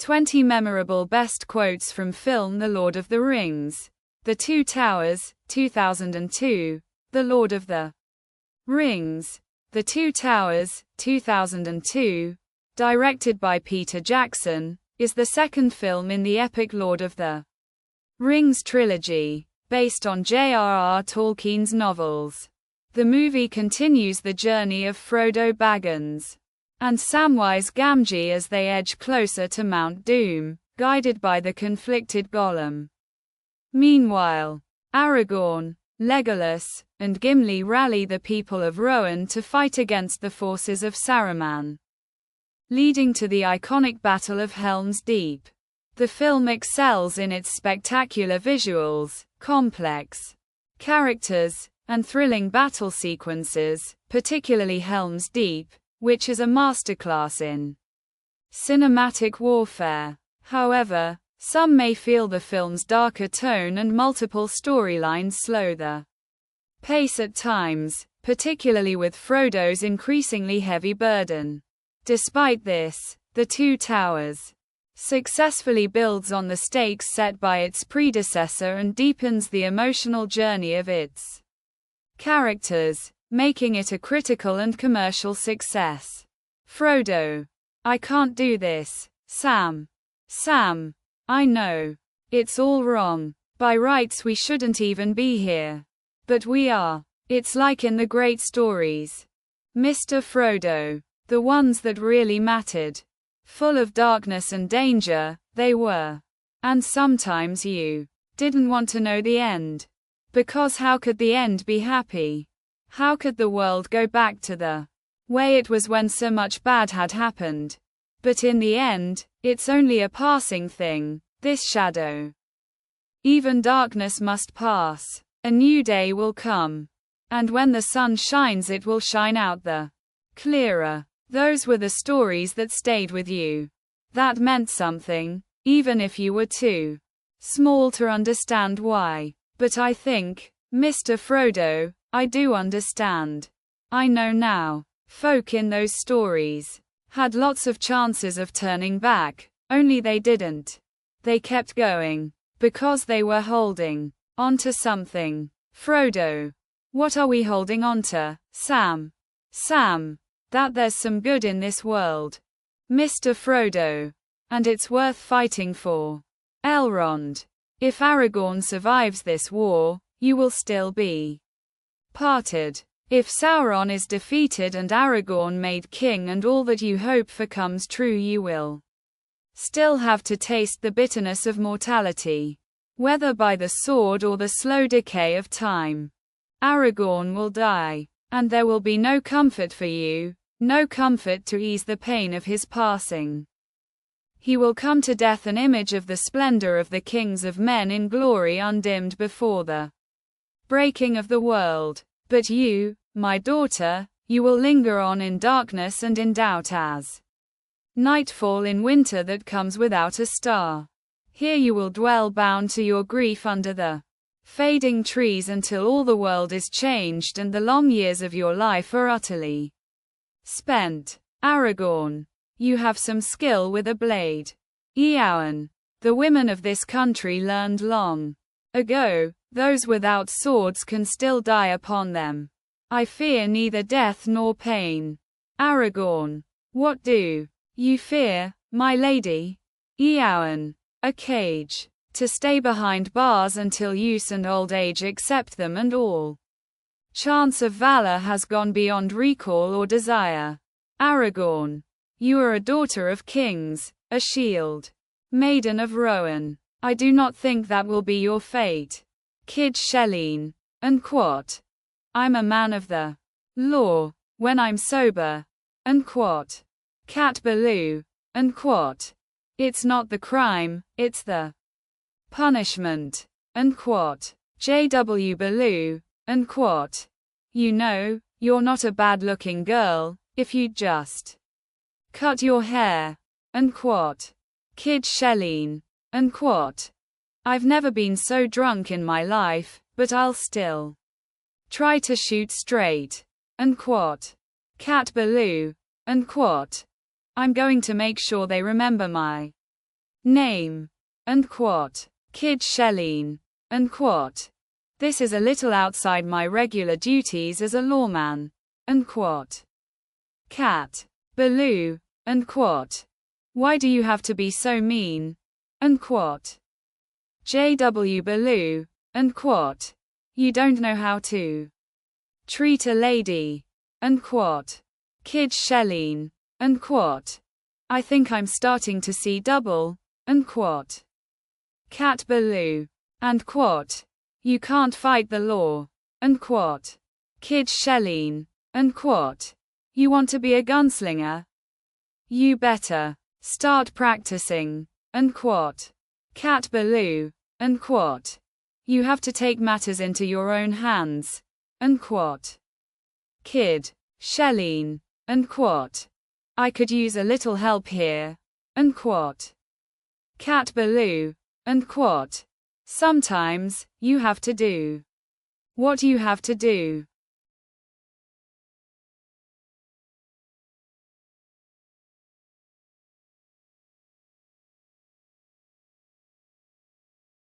20 memorable best quotes from film The Lord of the Rings. The Two Towers, 2002. The Lord of the Rings. The Two Towers, 2002, directed by Peter Jackson, is the second film in the epic Lord of the Rings trilogy, based on J.R.R. Tolkien's novels. The movie continues the journey of Frodo Baggins and Samwise Gamgee as they edge closer to Mount Doom, guided by the conflicted Gollum. Meanwhile, Aragorn, Legolas, and Gimli rally the people of Rohan to fight against the forces of Saruman, leading to the iconic Battle of Helm's Deep. The film excels in its spectacular visuals, complex characters, and thrilling battle sequences, particularly Helm's Deep, which is a masterclass in cinematic warfare. However, some may feel the film's darker tone and multiple storylines slow the pace at times, particularly with Frodo's increasingly heavy burden. Despite this, The Two Towers successfully builds on the stakes set by its predecessor and deepens the emotional journey of its characters, making it a critical and commercial success. Frodo. I can't do this. Sam. Sam. I know. It's all wrong. By rights we shouldn't even be here. But we are. It's like in the great stories. Mr. Frodo. The ones that really mattered. Full of darkness and danger, they were. And sometimes you didn't want to know the end. Because how could the end be happy? How could the world go back to the way it was when so much bad had happened? But in the end, it's only a passing thing, this shadow. Even darkness must pass. A new day will come. And when the sun shines, it will shine out the clearer. Those were the stories that stayed with you. That meant something, even if you were too small to understand why. But I think, Mr. Frodo, I do understand. I know now. Folk in those stories had lots of chances of turning back, only they didn't. They kept going. Because they were holding onto something. Frodo. What are we holding onto, Sam? Sam. That there's some good in this world. Mr. Frodo. And it's worth fighting for. Elrond. If Aragorn survives this war, you will still be parted. If Sauron is defeated and Aragorn made king and all that you hope for comes true, you will still have to taste the bitterness of mortality. Whether by the sword or the slow decay of time. Aragorn will die. And there will be no comfort for you, no comfort to ease the pain of his passing. He will come to death an image of the splendor of the kings of men in glory undimmed before the breaking of the world. But you, my daughter, you will linger on in darkness and in doubt as nightfall in winter that comes without a star. Here you will dwell bound to your grief under the fading trees until all the world is changed and the long years of your life are utterly spent. Aragorn. You have some skill with a blade. Eowyn. The women of this country learned long ago, those without swords can still die upon them. I fear neither death nor pain. Aragorn. What do you fear, my lady? Eowyn. A cage. To stay behind bars until use and old age accept them and all chance of valor has gone beyond recall or desire. Aragorn. You are a daughter of kings, a shield. Maiden of Rohan. I do not think that will be your fate. Kid Shelleen. And quot. I'm a man of the law, when I'm sober. And quot. Cat Baloo. And quot. It's not the crime, it's the punishment. And quot. J.W. Baloo. And quot. You know, you're not a bad-looking girl, if you'd just cut your hair. And quot. Kid Shelleen. And quot. I've never been so drunk in my life, but I'll still try to shoot straight. And quot. Cat Baloo. And quot. I'm going to make sure they remember my Name. Unquote. Kid Shelleen. Unquote. This is a little outside my regular duties as a lawman. Unquote. Cat. Baloo. Unquote. Why do you have to be so mean? Unquote. J.W. Baloo. Unquote. You don't know how to treat a lady. Unquote. Kid Shelleen. Unquote. I think I'm starting to see double. Unquote. Cat Baloo. Unquote. You can't fight the law. Unquote. Kid Shelleen. Unquote. You want to be a gunslinger? You better start practicing. Unquote. Cat Baloo. Unquote. You have to take matters into your own hands. Unquote. Kid Shelleen. Unquote. I could use a little help here. Unquote. Cat Baloo. Unquote. Sometimes, you have to do what you have to do.